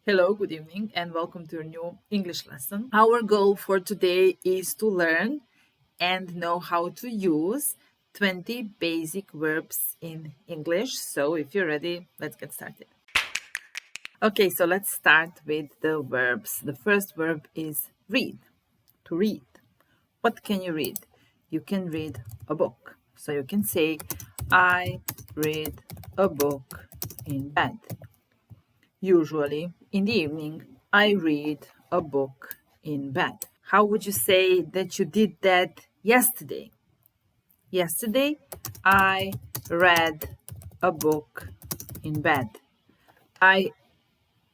Hello, good evening, and welcome to a new English lesson. Our goal for today is to learn and know how to use 20 basic verbs in English. So, if you're ready, let's get started. Okay, so let's start with the verbs. The first verb is read, to read. What can you read? You can read a book. So, you can say, I read a book in bed. Usually, in the evening, I read a book in bed. How would you say that you did that yesterday? Yesterday, I read a book in bed. I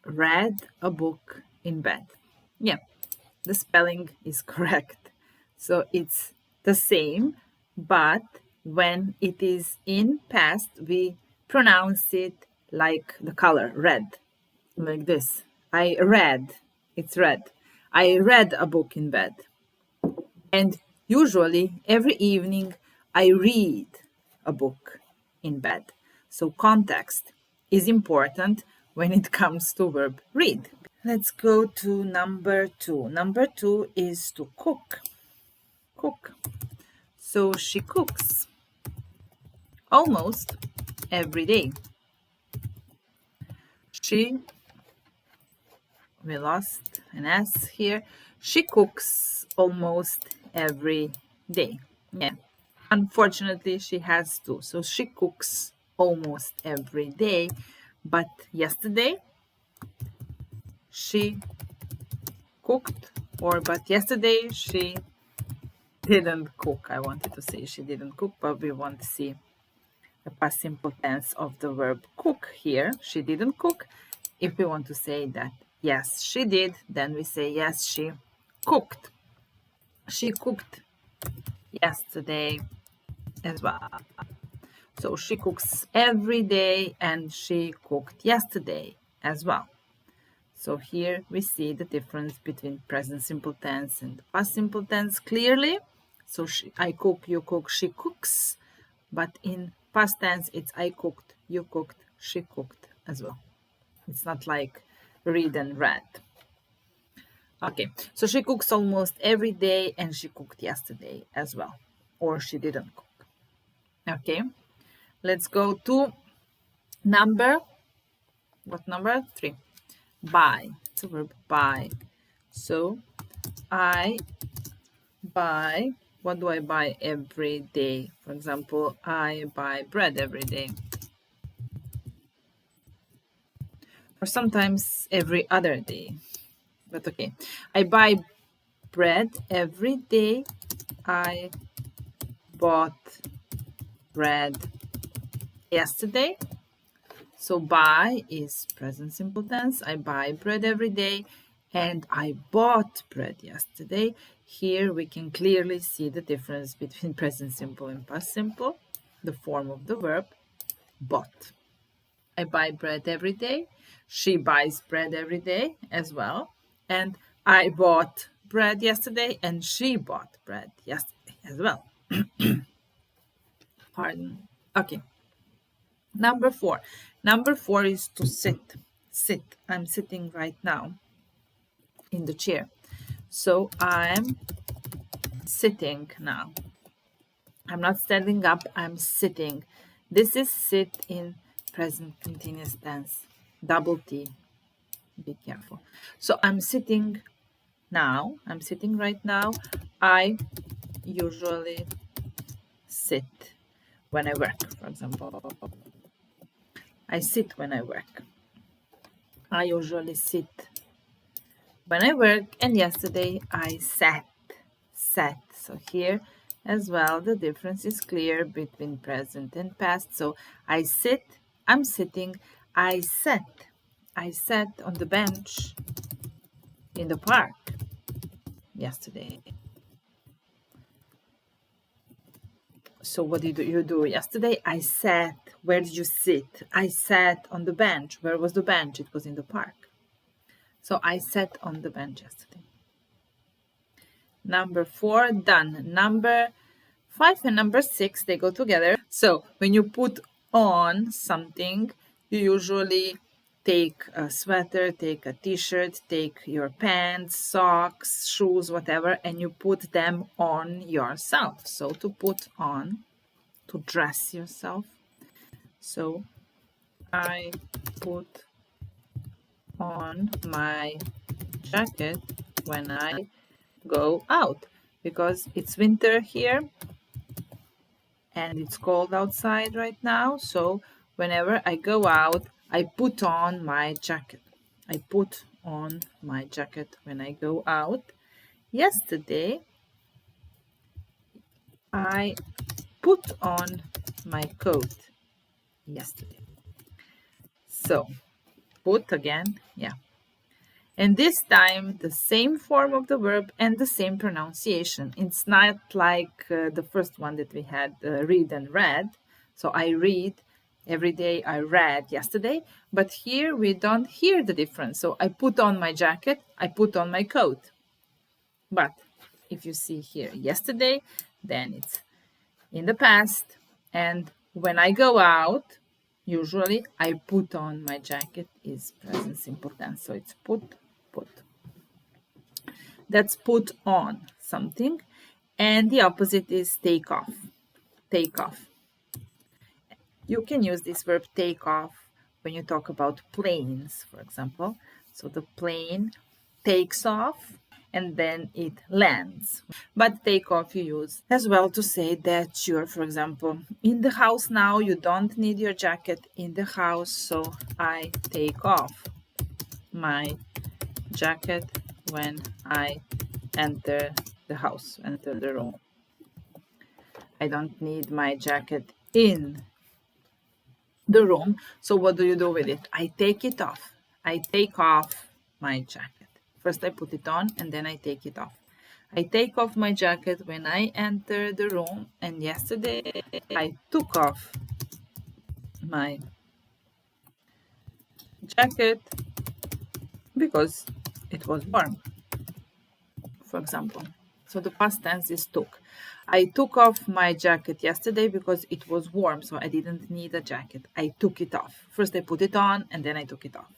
read a book in bed. Yeah, the spelling is correct. So it's the same, but when it is in past, we pronounce it like the color red. Like this. I read. It's red. I read a book in bed. And usually every evening I read a book in bed. So context is important when it comes to verb read. Let's go to number 2. Number 2 is to cook. Cook. So she cooks almost every day. We lost an S here. She cooks almost every day. Yeah. Unfortunately, she has to. So she cooks almost every day. But yesterday, she cooked. But yesterday, she didn't cook. I wanted to say she didn't cook, but we want to see the past simple tense of the verb cook here. She didn't cook. If we want to say that yes, she did, then we say yes, she cooked. She cooked yesterday as well. So she cooks every day and she cooked yesterday as well. So here we see the difference between present simple tense and past simple tense clearly. So I cook, you cook, she cooks. But in past tense, it's I cooked, you cooked, she cooked as well. It's not like read and read. Okay, so she cooks almost every day and she cooked yesterday as well. Or she didn't cook. Okay, let's go to what number? 3. Buy. It's a verb buy. So I buy. What do I buy every day? For example, I buy bread every day. Or sometimes every other day. But okay, I buy bread every day. I bought bread yesterday. So buy is present simple tense. I buy bread every day and I bought bread yesterday. Here we can clearly see the difference between present simple and past simple. The form of the verb bought. I buy bread every day. She buys bread every day as well. And I bought bread yesterday and she bought bread yesterday as well. Pardon. Okay. Number 4. Number 4 is to sit. Sit. I'm sitting right now in the chair. So I'm sitting now. I'm not standing up, I'm sitting. This is sit in present continuous tense. Double T. Be careful. So I'm sitting now. I'm sitting right now. I usually sit when I work, for example. I sit when I work. I usually sit when I work, and yesterday I sat. So here as well, the difference is clear between present and past. So I sit, I'm sitting, I sat on the bench in the park yesterday. So what did you do yesterday? I sat. Where did you sit? I sat on the bench. Where was the bench? It was in the park. So I sat on the bench yesterday. Number 4, done. Number 5 and number 6, they go together. So when you put on something, you usually take a sweater, take a t-shirt, take your pants, socks, shoes, whatever, and you put them on yourself. So to put on, to dress yourself. So I put on my jacket when I go out because it's winter here and it's cold outside right now. So whenever I go out, I put on my jacket. I put on my jacket when I go out. Yesterday, I put on my coat. Yesterday. So put again, yeah. And this time, the same form of the verb and the same pronunciation. It's not like the first one that we had, read and read. So I read every day, I read yesterday. But here we don't hear the difference. So I put on my jacket, I put on my coat. But if you see here yesterday, then it's in the past. And when I go out, usually I put on my jacket is present simple tense. So it's put. That's put on something. And the opposite is take off. Take off. You can use this verb take off when you talk about planes, for example. So the plane takes off and then it lands. But take off you use as well to say that you're, for example, in the house now, you don't need your jacket in the house, so I take off my jacket when I enter the house, enter the room. I don't need my jacket in the room, so what do you do with it? I take it off. I take off my jacket. First I put it on and then I take it off. I take off my jacket when I enter the room, and yesterday I took off my jacket because it was warm, for example. So the past tense is took. I took off my jacket yesterday because it was warm, so I didn't need a jacket. I took it off. First I put it on and then I took it off.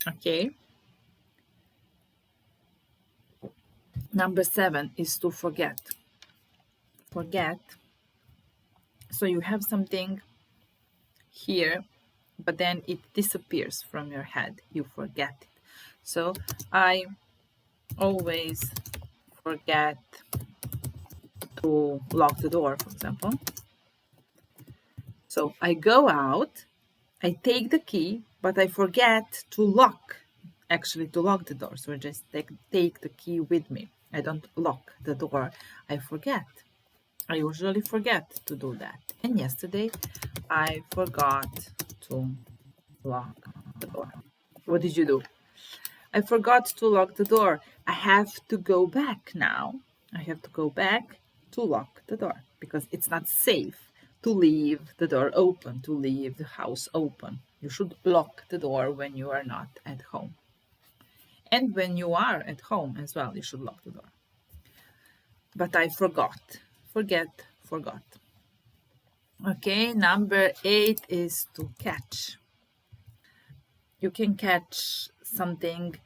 Okay. Number 7 is to forget. Forget. So you have something here, but then it disappears from your head. You forget it. So I always forget to lock the door, for example. So I go out, I take the key, but I forget to lock, actually to lock the door. So I just take the key with me. I don't lock the door, I forget. I usually forget to do that. And yesterday I forgot to lock the door. What did you do? I forgot to lock the door. I have to go back now. I have to go back to lock the door because it's not safe to leave the door open, to leave the house open. You should lock the door when you are not at home. And when you are at home as well, you should lock the door. But I forgot. Forgot. Okay, number 8 is to catch. You can catch something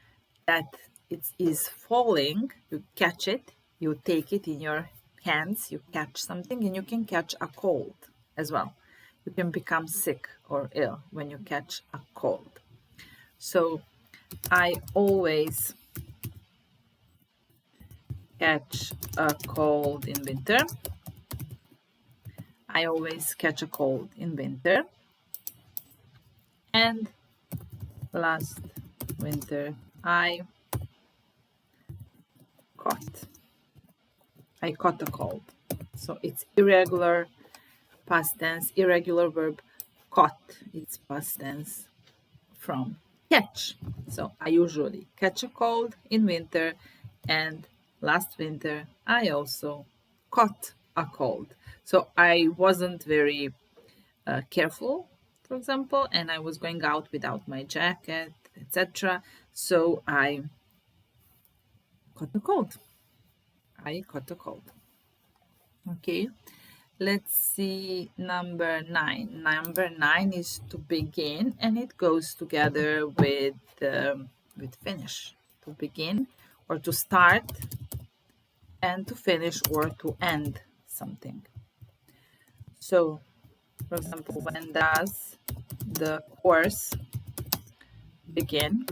that it is falling, you catch it, you take it in your hands, you catch something, and you can catch a cold as well. You can become sick or ill when you catch a cold. So I always catch a cold in winter. I always catch a cold in winter. And last winter I caught a cold. So it's irregular past tense, irregular verb. Caught, it's past tense from catch. So I usually catch a cold in winter, and last winter I also caught a cold. So I wasn't very careful, for example, and I was going out without my jacket, etc. So I caught a cold. Okay. Let's see number 9. Number 9 is to begin, and it goes together with finish. To begin or to start, and to finish or to end something. So, for example, when does the course begin?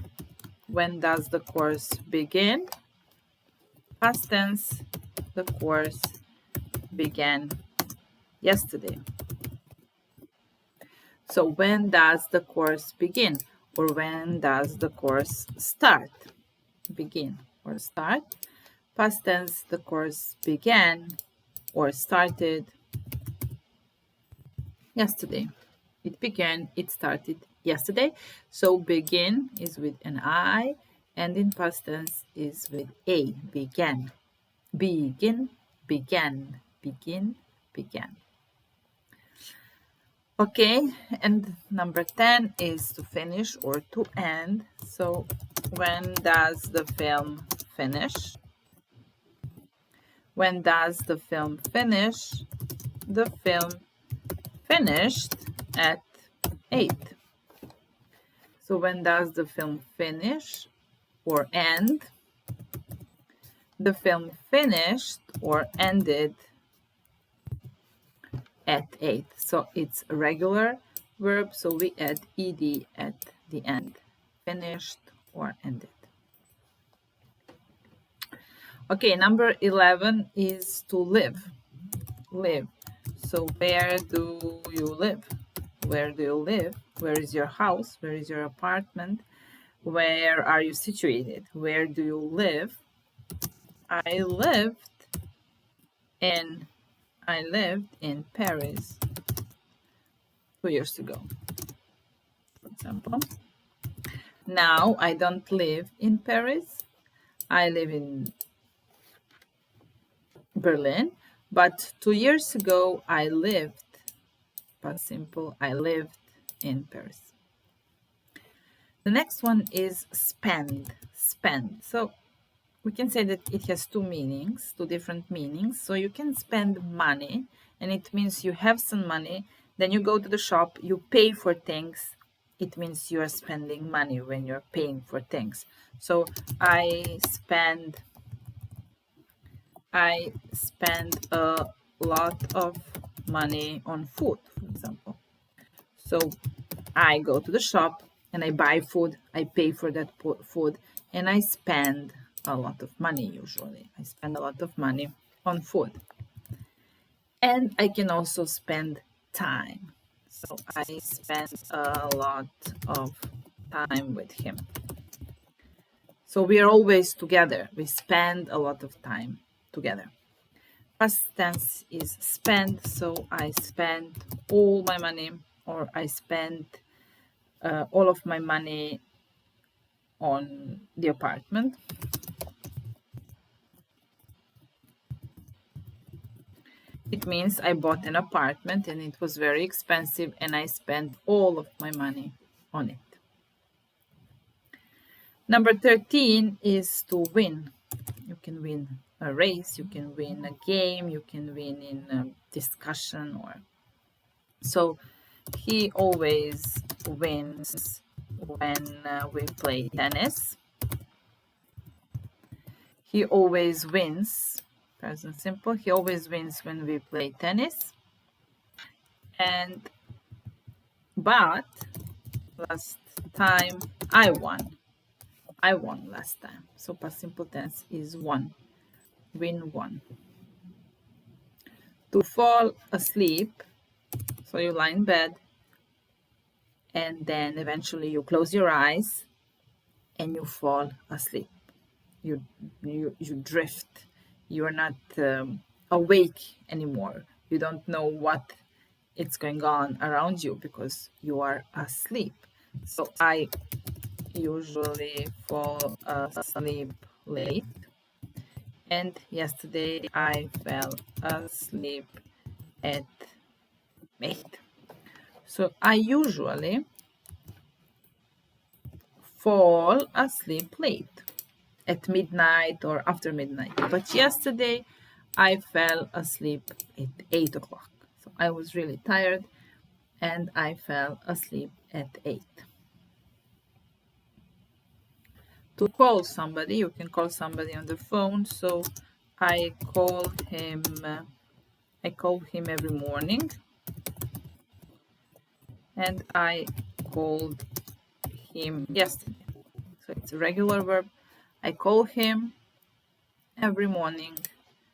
When does the course begin? Past tense, the course began yesterday. So when does the course begin? Or when does the course start? Begin or start. Past tense, the course began or started yesterday. It began, it started yesterday. So begin is with an I, and in past tense is with a. Began. Begin, began, begin, began. Okay, and number 10 is to finish or to end. So when does the film finish? When does the film finish? The film finished at 8. So when does the film finish or end? The film finished or ended at 8. So it's a regular verb, so we add ed at the end. Finished or ended. Okay, number 11 is to live. Live. So where do you live? Where do you live? Where is your house? Where is your apartment? Where are you situated? Where do you live? I lived in Paris 2 years ago, for example. Now I don't live in Paris. I live in Berlin, but 2 years ago I lived, past simple, I lived in Paris. The next one is spend. Spend. So we can say that it has two meanings, two different meanings. So you can spend money, and it means you have some money, then you go to the shop, you pay for things. It means you are spending money when you're paying for things. So I spend a lot of money on food, for example. So I go to the shop and I buy food, I pay for that food, and I spend a lot of money usually. I spend a lot of money on food. And I can also spend time. So I spend a lot of time with him. So we are always together. We spend a lot of time together. Past tense is spend, so I spend all my money, or I spend all of my money on the apartment. It means I bought an apartment and it was very expensive and I spent all of my money on it. Number 13 is to win. You can win a race, you can win a game, you can win in a discussion, or so he always wins when we play tennis. He always wins, present simple, he always wins when we play tennis. But last time I won. I won last time. So past simple tense is won. Win won. To fall asleep. So you lie in bed and then eventually you close your eyes and you fall asleep. You drift. You are not awake anymore. You don't know what is going on around you because you are asleep. So I usually fall asleep late, and yesterday I fell asleep at 8. So I usually fall asleep late, at midnight or after midnight, but yesterday I fell asleep at 8 o'clock. I was really tired and I fell asleep at 8. To call somebody, you can call somebody on the phone. So I call him every morning, and I called him yesterday. So it's a regular verb. I call him every morning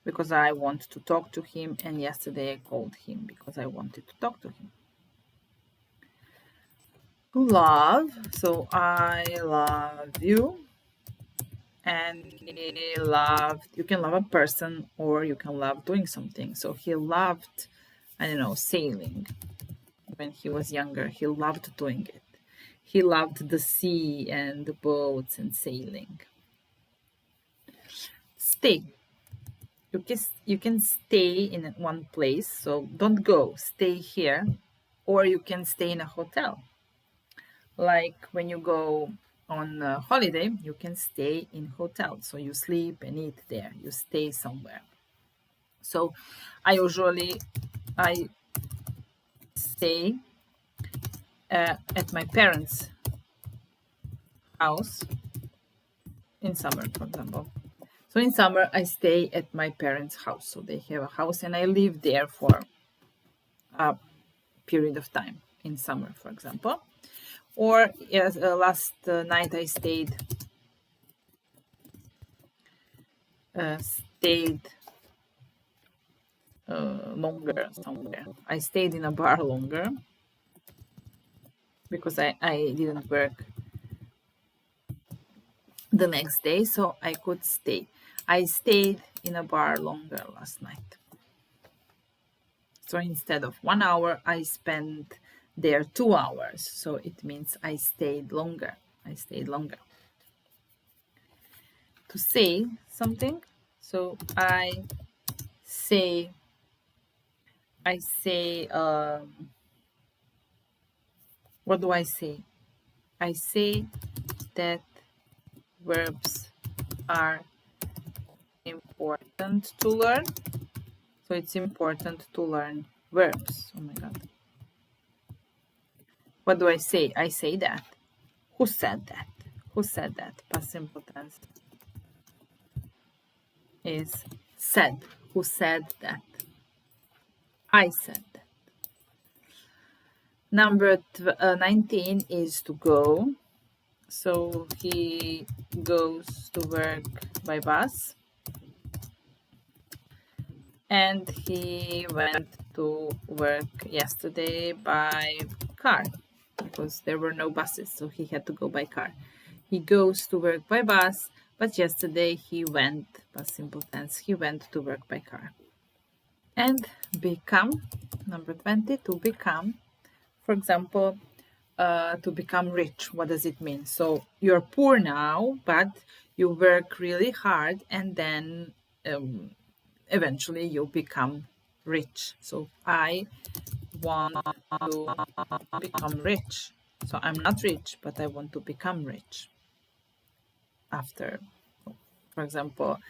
because I want to talk to him, and yesterday I called him because I wanted to talk to him. To love, so I love you, and he loved, you can love a person or you can love doing something. So he loved, I don't know, sailing when he was younger. He loved doing it. He loved the sea and the boats and sailing. Stay. You can stay in one place, so don't go, stay here, or you can stay in a hotel. Like when you go on a holiday, you can stay in hotel, so you sleep and eat there, you stay somewhere. So I stay at my parents' house in summer, for example. So in summer, I stay at my parents' house. So they have a house and I live there for a period of time in summer, for example. Or yes, last night I stayed longer somewhere. I stayed in a bar longer because I didn't work the next day, so I could stay. I stayed in a bar longer last night. So instead of 1 hour, I spent there 2 hours. So it means I stayed longer. I stayed longer. To say something, so I say, what do I say? I say that verbs are important to learn. So it's important to learn verbs. Oh my God. What do I say? I say that. Who said that? Who said that? Past simple tense is said. Who said that? I said that. Number 19 is to go. So he goes to work by bus. And he went to work yesterday by car because there were no buses, so he had to go by car. He goes to work by bus, but yesterday he went, past simple tense, he went to work by car. And become, number 20, to become. For example, to become rich. What does it mean? So you're poor now, but you work really hard and then eventually you become rich. So I want to become rich. So I'm not rich, but I want to become rich. After, for example,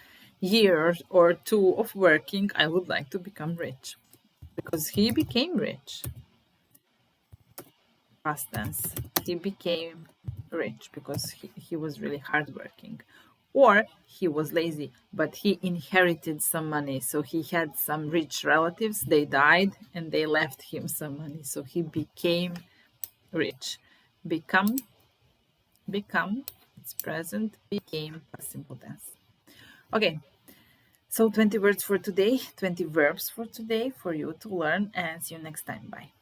years or two of working, I would like to become rich. Because he became rich. Past tense. He became rich because he was really hardworking. Or he was lazy, but he inherited some money. So he had some rich relatives, they died, and they left him some money. So he became rich. Become, it's present, became, past simple tense. Okay, so 20 words for today, 20 verbs for today for you to learn, and see you next time. Bye.